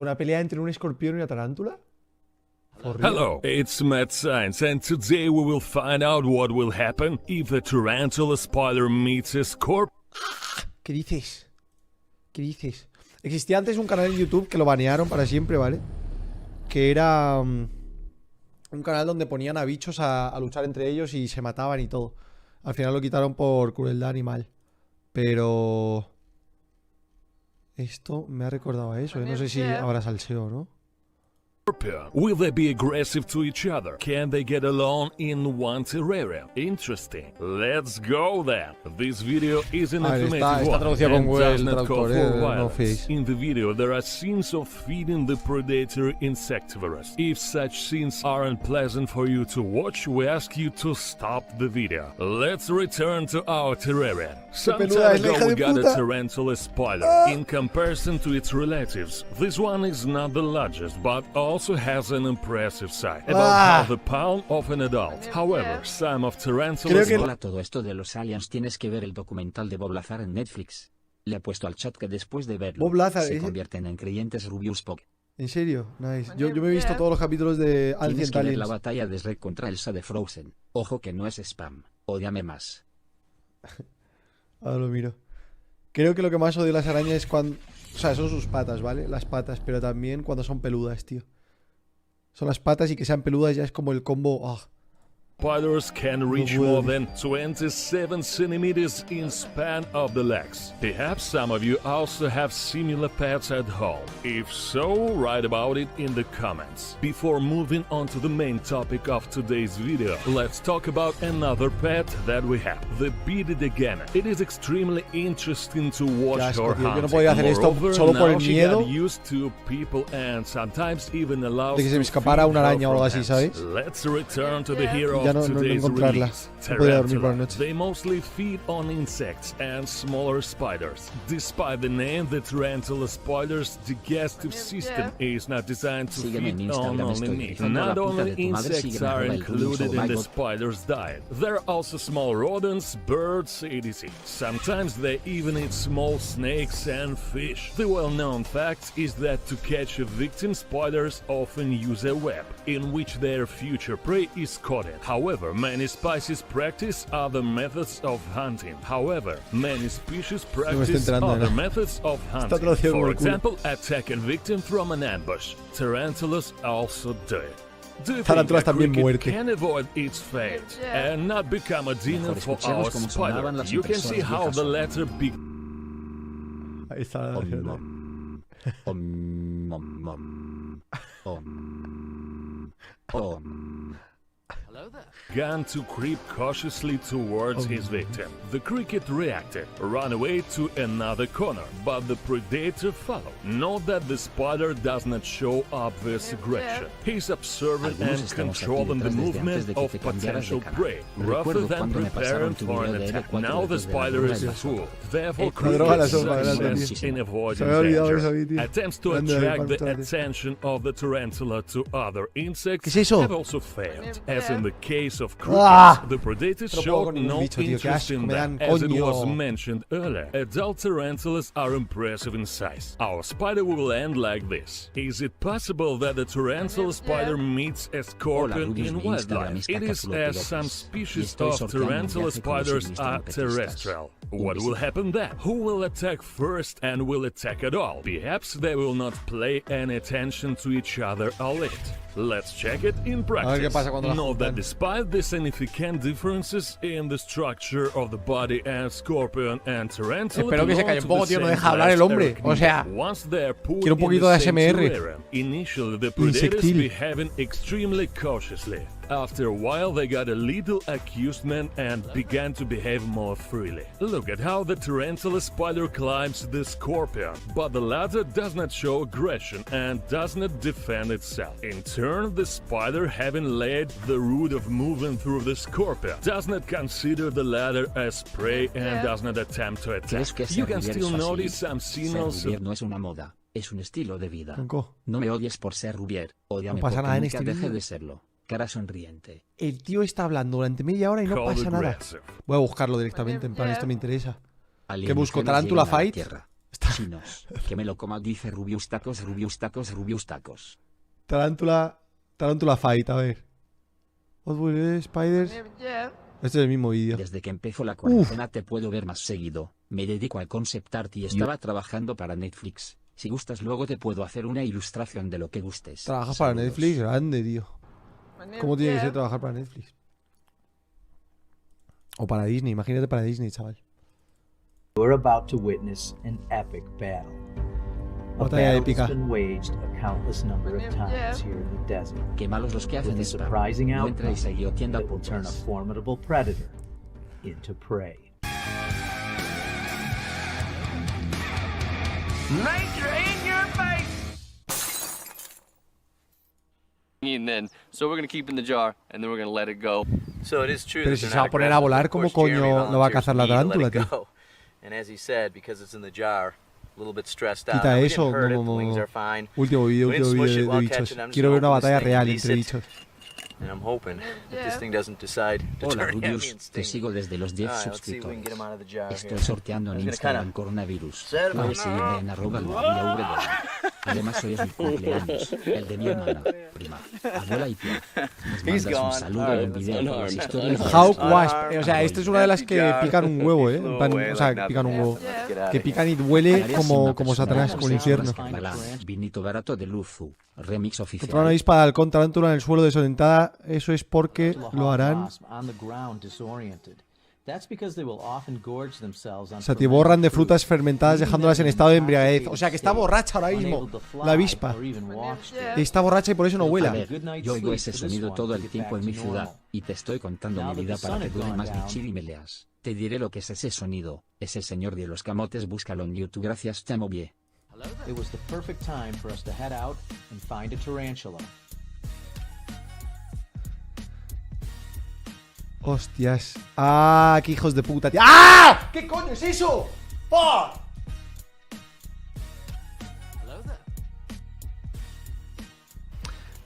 ¿Una pelea entre un escorpión y una tarántula? Hello, it's Mad Science, and today we will find out what will happen if the tarantula spider meets a scorpion. ¿Qué dices? ¿Qué dices? Existía antes un canal en YouTube que lo banearon para siempre, ¿vale? Que era un canal donde ponían a bichos a luchar entre ellos y se mataban y todo. Al final lo quitaron por crueldad animal. Pero... esto me ha recordado a eso, ¿eh? No sé si habrá salseo, ¿no? Will they be aggressive to each other? Can they get along in one terrarium? Interesting. Let's go then. This video is an informative one and does not call for violence. In the video there are scenes of feeding the predator insectivorous. If such scenes are unpleasant for you to watch, we ask you to stop the video. Let's return to our terrarium. Some time ago we got a tarantula spider. In comparison to its relatives, this one is not the largest, but also has an impressive size, about half the pound of an adult. However, some of tarantulas... Hola, todo esto de los aliens tienes que ver el documental de Bob Lazar en Netflix. Le he puesto al chat que después de verlo, Bob Lazar, se convierten en creyentes Rubius Pog. ¿En serio? Nice. Yo me he visto todos los capítulos de Tienes que ver Aliens. la batalla de Shrek contra Elsa de Frozen. Ojo que no es spam. Ódiame más. Ahora lo miro. Creo que lo que más odio de las arañas es cuando... o sea, son sus patas, ¿vale? Las patas, pero también cuando son peludas, tío. Son las patas y que sean peludas ya es como el combo... Spiders can reach more than 27 centimeters in span of the legs. Perhaps some of you also have similar pets at home. If so, write about it in the comments. Before moving on to the main topic of today's video, let's talk about another pet that we have, the bearded iguana. It is extremely interesting to watch her hunting. Yo no podía hacer esto solo por el miedo used to people and sometimes even allows de que se me escapara una araña o algo así, ¿sabes? Let's return to the hero. Ya no encontrarla. No podía dormir por la noche. They mostly feed on insects and smaller spiders. Despite the name, the tarantula spider's digestive system is not designed to feed on only meat. Not only insects are included in the spider's diet. There are also small rodents, birds, etc. Sometimes they even eat small snakes and fish. The well-known fact is that to catch a victim, spiders often use a web in which their future prey is coated. However, many species practice other methods of hunting. However, many species practice other methods of hunting. For example, attack a victim from an ambush. Tarantulas also do it. Do you think a cricket can avoid its fate and not become a dinner for our spider? You can see how the latter Ahí está la began to creep cautiously towards his victim. The cricket reacted, ran away to another corner, but the predator followed. Note that the spider does not show obvious aggression. He's observing and controlling the movement of potential prey, rather than preparing for an attack. Now the spider is fooled. Therefore, cricket succeeds in avoiding danger. Attempts to attract the attention of the tarantula to other insects have also failed. As in the case of crickets, the predators showed no interest in them. As it was mentioned earlier, adult tarantulas are impressive in size. Our spider will end like this. Is it possible that the tarantula spider meets a scorpion in wildlife? It is, as some species of tarantula spiders are terrestrial. What will happen then? Who will attack first and will attack at all? Perhaps they will not pay any attention to each other all it. Let's check it in practice. Note that despite the significant differences in the structure of the body and scorpion and tarantula, espero que se calle un poco, tío, no deja hablar el hombre. O sea, quiero un poquito de ASMR. Initially, the predators behaving extremely cautiously. After a while, they got a little accusement and began to behave more freely. Look at how the tarantula spider climbs the scorpion, but the latter does not show aggression and does not defend itself. In turn, the spider, having laid the route of moving through the scorpion, does not consider the latter as prey and does not attempt to attack. You can still notice some signals of... No es una moda, es un estilo de vida. No me odies por ser Rubier, ódiame porque nunca deje de serlo. Cara sonriente. El tío está hablando durante media hora y no pasa nada. Voy a buscarlo directamente, en plan, esto me interesa. ¿Qué busco? ¿Tarántula fight? Chinos, que me lo coma, dice Rubius tacos, Rubius tacos, Rubius tacos. Tarántula fight, a ver. What will spiders? Este es el mismo vídeo. Desde que empezó la cuarentena te puedo ver más seguido. Me dedico al concept art y estaba trabajando para Netflix. Si gustas luego te puedo hacer una ilustración de lo que gustes. Trabajas para Netflix, grande, tío. ¿Cómo tiene que ser trabajar para Netflix? O para Disney, imagínate para Disney, chaval. We're about to witness an epic battle. A Batalla battle épica. that's been waged a countless number of times here in the desert. Qué malos los que hacen With a spam. surprising No outcome entréis ahí o tienda that will turn a putas. formidable predator into prey. Nature in your face. And then, so we're gonna keep in the jar, and then we're gonna let it go. So it is true Pero that si they're se va not a poner a aggressive, volar, of ¿cómo course, Jeremy coño no va a volunteers cazar la me to let tarántula, it tío? go. And as he said, because it's in the jar, a little bit stressed out. Quita Now, we eso, didn't hurt it, the no. wings are fine. Último vídeo We didn't smush it de while bichos. catching, I'm just Quiero ver una gonna open batalla this thing, real release entre it, bichos. And I'm hoping that this thing doesn't decide to Hola turn at me Rubius, and te sting me. sigo desde los 10 Alright, let's see if we can get him suscriptores. out of the jar Estoy here. sorteando en I'm gonna Instagram kinda coronavirus. set him Puedes seguirme en @. Además hoy es mi cumpleaños, el de mi hermana, prima, abuela y tía. Les mandas un saludo y un video con las historias de Hawk Este. Wasp. O sea, esta es una de las que pican un huevo, En plan, o sea, que pican un huevo. Que pican y duele como Satanás, como el infierno. Vinito barato de Luzu, remix Controlar una oficial. avispa de halcón tarántula en el suelo desorientada. Eso es porque lo harán. Se atiborran de frutas fermentadas dejándolas en estado de embriaguez. O sea que está borracha ahora mismo la avispa. Está borracha y por eso no A vuela. ver, yo oigo ese sonido todo el tiempo en mi ciudad, y te estoy contando mi vida para que dure más mi chill y me leas. Te diré lo que es ese sonido. Es el señor de los camotes, búscalo en YouTube. Gracias, te amo bien. It was the perfect time for us to head out and find a tarantula. Hostias. Ah, qué hijos de puta, tío. ¡Ah! ¿Qué coño es eso? ¡Fuck!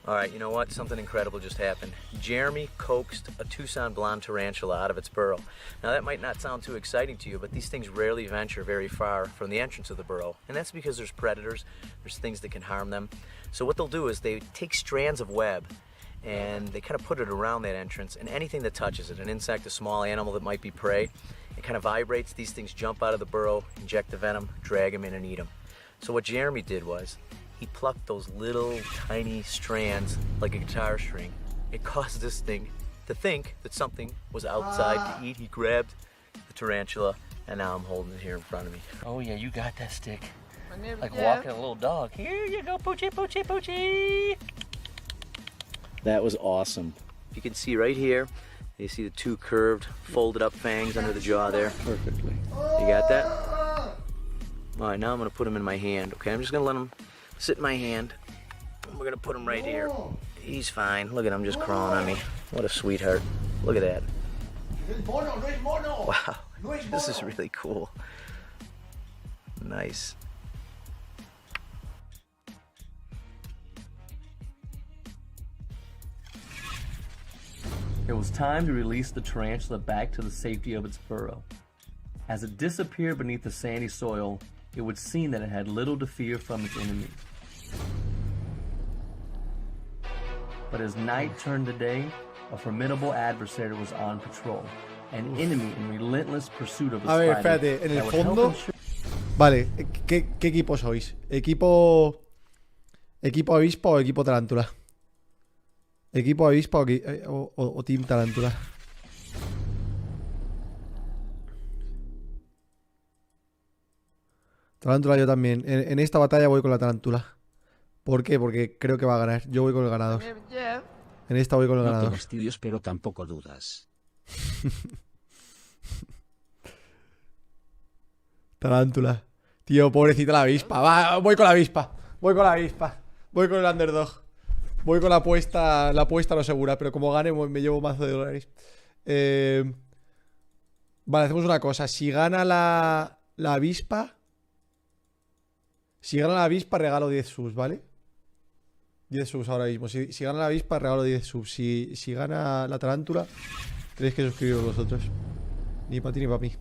Alright, you know what? Something incredible just happened. Jeremy coaxed a Tucson blonde tarantula out of its burrow. Now that might not sound too exciting to you, but these things rarely venture very far from the entrance of the burrow. And that's because there's predators, there's things that can harm them. So what they'll do is they take strands of web and they kind of put it around that entrance, and anything that touches it, an insect, a small animal that might be prey, it kind of vibrates, these things jump out of the burrow, inject the venom, drag them in and eat them. So what Jeremy did was, he plucked those little tiny strands like a guitar string. It caused this thing to think that something was outside to eat. He grabbed the tarantula, and now I'm holding it here in front of me. Oh yeah, you got that stick. Like walking a little dog. Here you go, Poochie, Poochie, Poochie. That was awesome. You can see right here, you see the two curved, folded up fangs under the jaw there. Perfectly. You got that? All right, now I'm gonna put him in my hand, okay? I'm just gonna let him sit in my hand. We're gonna put him right here. He's fine. Look at him just crawling on me. What a sweetheart. Look at that. Wow. This is really cool. Nice. It was time to release the tarantula back to the safety of its burrow. As it disappeared beneath the sandy soil, it would seem that it had little to fear from its enemies. But as night turned to day, a formidable adversary was on patrol, an enemy in relentless pursuit of its A ver, prey espérate, en el that would help fondo. ensure- Vale, ¿qué equipo sois? ¿Equipo avispa o equipo tarántula? ¿Equipo avispa o team tarántula? Tarántula yo también. En esta batalla voy con la tarántula. ¿Por qué? Porque creo que va a ganar. Yo voy con el ganador. En esta voy con el No ganador. tengo estudios, pero tampoco dudas. Tarántula. Tío, pobrecita la avispa. Va, voy con la avispa. Voy con la avispa. Voy con el underdog. Voy con la apuesta no segura, pero como gane me llevo mazo de dólares. Vale, hacemos una cosa. Si gana la avispa... Si gana la avispa, regalo 10 subs, ¿vale? 10 subs ahora mismo. Si gana la avispa, regalo 10 subs. Si gana la tarántula, tenéis que suscribiros vosotros. Ni para ti ni para mí.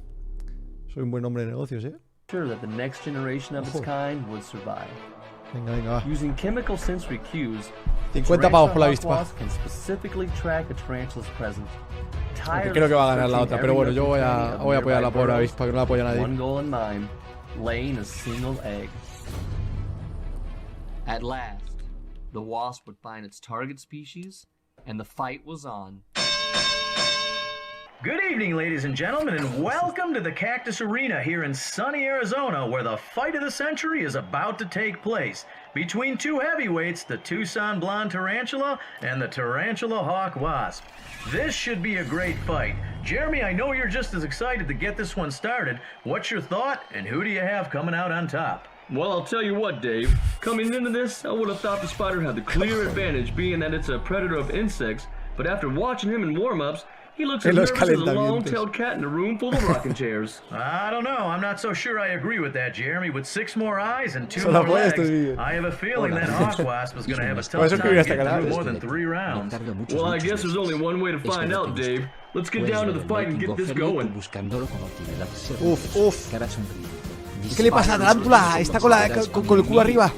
Soy un buen hombre de negocios, ¿eh? sure that the next generation of its kind would survive. Venga, venga, va. Using chemical sensory cues, 50 pavos por la tarantula avispa. hawk wasp can specifically track a tarantula's presence. Aunque creo que va a ganar la otra, pero bueno, yo voy a apoyar a la pobre avispa, que no la apoya nadie. One goal in mind, laying a single egg. At last, the wasp would find its target species, and the fight was on. Good evening, ladies and gentlemen, and welcome to the Cactus Arena here in sunny Arizona, where the fight of the century is about to take place between two heavyweights, the Tucson Blonde Tarantula and the Tarantula Hawk Wasp. This should be a great fight. Jeremy, I know you're just as excited to get this one started. What's your thought, and who do you have coming out on top? Well, I'll tell you what, Dave. Coming into this, I would have thought the spider had the clear advantage, being that it's a predator of insects, but after watching him in warm-ups, he looks as nervous as a long-tailed cat in a room full of rocking chairs. I don't know. I'm not so sure I agree with that, Jeremy. With 6 more eyes and 2 more legs, I have a feeling that Hawk Wasp is going to have a tough time getting through more than 3 rounds. Well, I guess there's only one way to find out, Dave. Let's get down to the fight and get this going. Uf, uf. ¿Qué le pasa a la tarántula? Está con el culo arriba.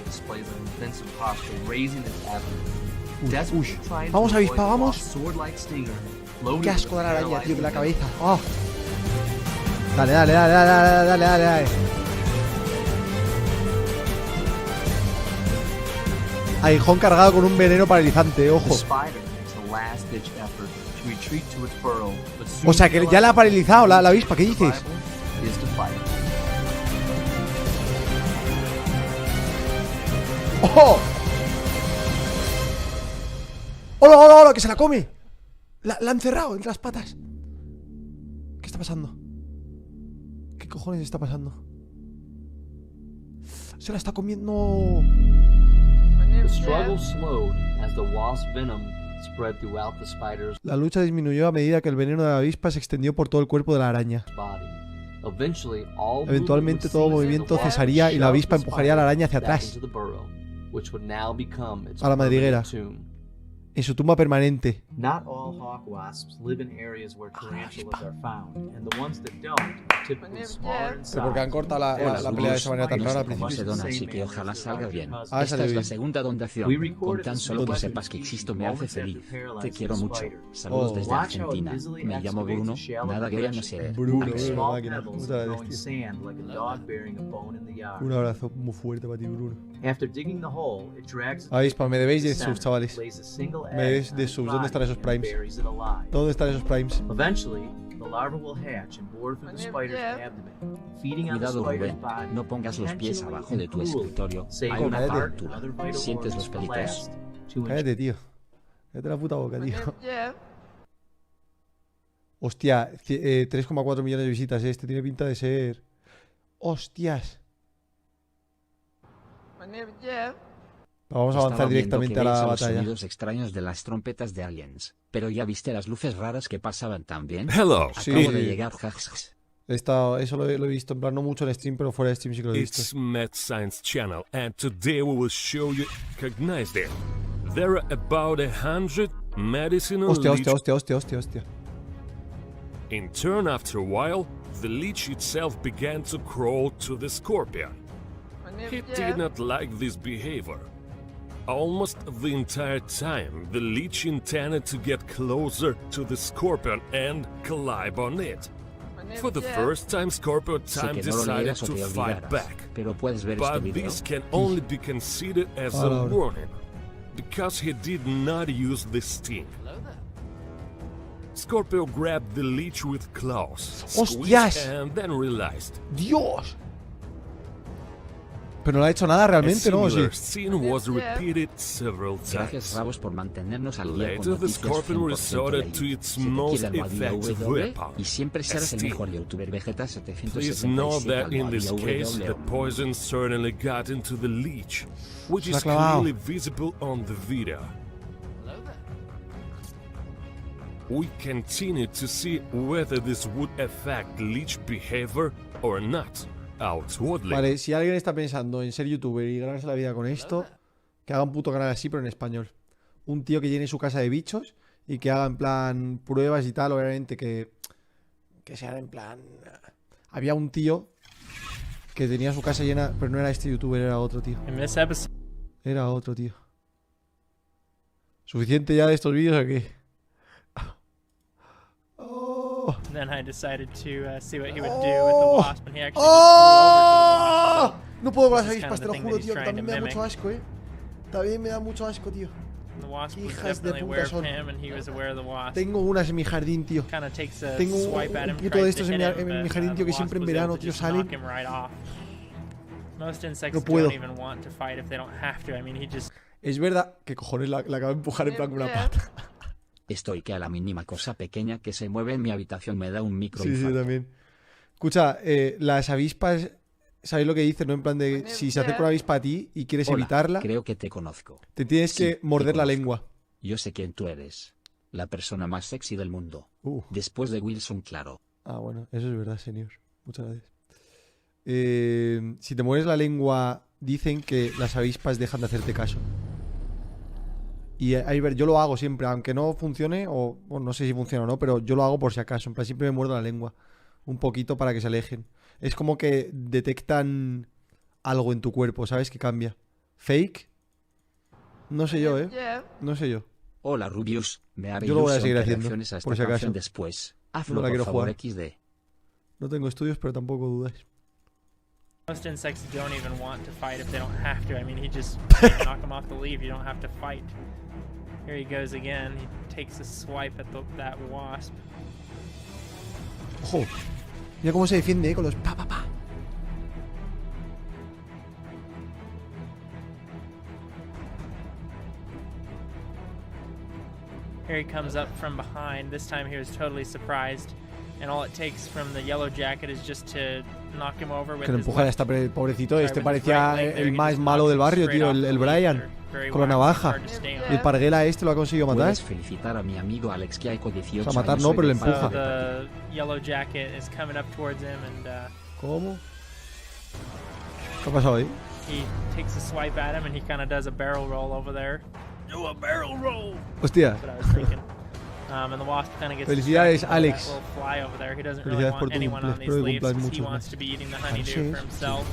Uy. Vamos, avispa, vamos. Qué asco de la araña, tío, de la cabeza. Oh. Dale, dale, dale, dale, dale, dale, dale. Aguijón cargado con un veneno paralizante, ojo. O sea, que ya la ha paralizado la avispa, ¿qué dices? ¡Oh! ¡Hola, hola, hola! ¡Que se la come! La ha encerrado entre las patas. ¿Qué está pasando? ¿Qué cojones está pasando? Se la está comiendo. La lucha disminuyó a medida que el veneno de la avispa se extendió por todo el cuerpo de la araña. Eventualmente todo movimiento cesaría y la avispa empujaría a la araña hacia atrás, a la madriguera, en su tumba permanente. Not all hawk wasps live in areas where tarantulas are found, and the ones that don't are typically smaller in size. Pero porque han cortado la pelea de esa manera tan rara al No se principio. dona, así que ojalá salga bien. Ah, Esta salió es la bien. segunda donación. Con tan solo que sepas que existo me hace feliz. Te quiero mucho. Saludos desde Argentina. Me llamo Bruno. Nada que ya no sé. Bruno, Like a Bruno, small máquina. pebbles Puta throwing bestia. sand like a dog burying a bone in the yard. Un abrazo muy fuerte para ti, Bruno. After digging the hole, it drags it Avispa, me debéis de to the subs, center, chavales. lays a single Me debéis egg de on subs. the ¿Dónde están body esos primes? and buries it alive. ¿Dónde están esos primes? Eventually, the larva will hatch and bore through the spider's abdomen, feeding on the Cuidado, spider's Rubén. body. No pongas los pies intentionally abajo de and tu cruelly, escritorio. saving Hay una the heart and tarantula. other vital ¿Sientes organs los for pelitos? last to Cállate, tío. Cállate la puta boca, tío. Hostia, 3,4 millones de visitas. Este tiene pinta de ser. Hostias. Vamos a avanzar Estaba viendo directamente que a la veías los batalla. sonidos extraños de las trompetas de aliens. Pero ya viste las luces raras que pasaban también. Hello, Sí. Acabo de llegar, jajaja. Eso lo he visto, en plan, no mucho en stream, pero fuera de stream sí que lo he visto. it's Mad Science Channel, and today we will show you recognize them. There are about 100 medicinal Hostia, leech. hostia, hostia, hostia, hostia. In turn, after a while, the leech itself began to crawl to the scorpion. He did not like this behavior. Almost the entire time, the leech intended to get closer to the scorpion and climb on it. For the first time, Scorpion Sé Time que no lo decided leerás o to te fight olvidarás. back. Pero puedes ver este But video. this can only be considered as a Ahora. warning, because he did not use the sting. Scorpio grabbed the leech with claws, ¡Hostias! squeezed, and then realized. ¡Dios! Pero no le ha hecho nada A realmente, ¿no? Sí. similar scene was repeated several Gracias, times. Rabos, por mantenernos al día con Later, the noticias Scorpion 100% de resorted la to I. its Si te most quiere effective almohadilla weapon, y siempre serás el Este. mejor youtuber Vegeta Please 777 know that in this almohadilla case, the W. poison certainly got into the leech, which Se la ha is clavado. clearly visible on the video. We continue to see whether this would affect leech behavior or not outwardly. Vale, si alguien está pensando en ser youtuber y ganarse la vida con esto, que haga un puto canal así, pero en español. Un tío que llene su casa de bichos y que haga en plan pruebas y tal, obviamente que sean en plan. Había un tío Que tenía su casa llena, pero no era este youtuber, era otro, tío. In this episode, Era otro, tío. ¿Suficiente ya de estos vídeos o qué? Oh. then I decided to see what he would do with the wasp, and he actually just flew over to the wasp. No puedo con las This is avispas, kind te of lo the thing juro, that he's tío, que trying también to me da mimic. mucho asco, También me da mucho asco, tío. And the wasp was Hijas de definitely puta aware of son. him, and he was aware of the wasp. Tengo unas en mi jardín, tío. Kind of takes a Tengo swipe at him, un puto de tries to estos hit en him, mi but, jardín, tío, the que siempre en wasp was verano, able to tío, just salen. knock him right off. Most insects No puedo. don't even want to fight if they don't have to. I mean, he just Es verdad que cojones la acabo de empujar en plan con una pata. Estoy que a la mínima cosa pequeña que se mueve en mi habitación me da un micro Sí, sí, infarto. también. Escucha, las avispas, ¿sabéis lo que dicen, no? En plan de, si se acerca una avispa a ti y quieres Hola, evitarla, creo que te conozco. te tienes Sí, que te morder la conozco. lengua. Yo sé quién tú eres. La persona más sexy del mundo. Después de Wilson, claro. Ah, bueno, eso es verdad, señor. Muchas gracias. Si te mueres la lengua, dicen que las avispas dejan de hacerte caso. Y ahí ver, yo lo hago siempre, aunque no funcione, o bueno, no sé si funciona o no, pero yo lo hago por si acaso. En plan, siempre me muerdo la lengua un poquito para que se alejen. Es como que detectan algo en tu cuerpo, ¿sabes? Que cambia. ¿Fake? No sé yo, No sé yo. Hola Rubius, me haré Yo lo voy a ilusión seguir que haciendo, reacciones a esta por si acaso. canción después. Hazlo No la por quiero favor, jugar. XD. No tengo estudios, pero tampoco dudáis. most insects don't even want to fight if they don't have to. I mean, he just you knock him off the leaf. You don't have to fight. Here he goes again. He takes a swipe at that wasp. Ojo. Mira cómo se defiende, con los pa, pa, pa. Here he comes up from behind. This time he was totally surprised. And all it takes from the yellow jacket is just to knock him over with Que lo his empuja ya left, está pobrecito. sorry, Este with his parecía right leg there. el He más just malo knocks del him barrio, straight tío. off El the leaf. Brian. They're very Con la wacky, navaja. hard to stay on. Y el parguela este lo ha conseguido matar. Puedes felicitar a mi amigo Alex Kiaiko 18 O sea, matar años, no, soy pero de le fan empuja. So de the yellow jacket is coming up towards him, and ¿Cómo? ¿Qué ha pasado ahí? he takes a swipe at him, and he kind of does a barrel roll over there. Do a barrel roll. Hostia. That's what I was thinking. And the wasp kind of gets Felicidades, distracted by Alex. that little fly over there. He doesn't really Felicidades por want tu anyone cumple. on these Espero que leaves cumplas 'cause he muchos wants más. to be eating the Así honeydew es, for himself.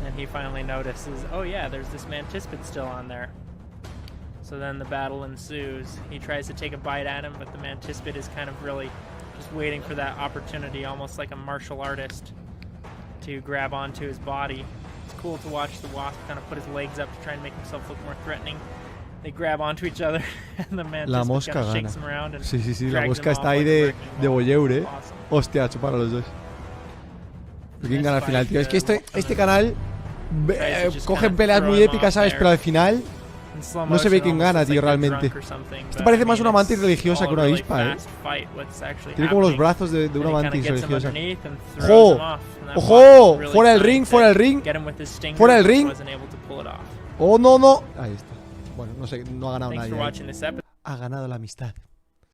And he finally notices, oh yeah, there's this mantispid still on there. So then the battle ensues. He tries to take a bite at him, but the mantispid is kind of really just waiting for that opportunity, almost like a martial artist, to grab onto his body. It's cool to watch the wasp kind of put his legs up to try and make himself look more threatening. They grab onto each other, and the La mantispid mosca kind of gana. shakes him around and Sí, sí, sí. La drags mosca him está off ahí like a de wrecking ball. voyeur, Awesome. Hostia, chupar a los dos. ¿Quién gana al final, tío? Es que este canal cogen peleas muy épicas, ¿sabes? Pero al final In slow no se ve motion, quién almost gana, looks tío, like they're realmente. drunk or something, Esto but parece I más mean, una mantis it's religiosa all que una really avispa, ¿eh? fast fight, what's actually Tiene como los happening. brazos de And una he kinda mantis gets him religiosa. underneath and throws ¡Ojo! him off, and that ¡Ojo! wasp is really ¡Fuera del trying ring! to ¡Fuera del ring! get him with his stinger, ¡Fuera del but ring! wasn't able to pull it off. ¡Oh, no, no! Ahí está. Bueno, no sé, no ha ganado Thanks nadie. for ahí. watching this episode. Ha ganado la amistad.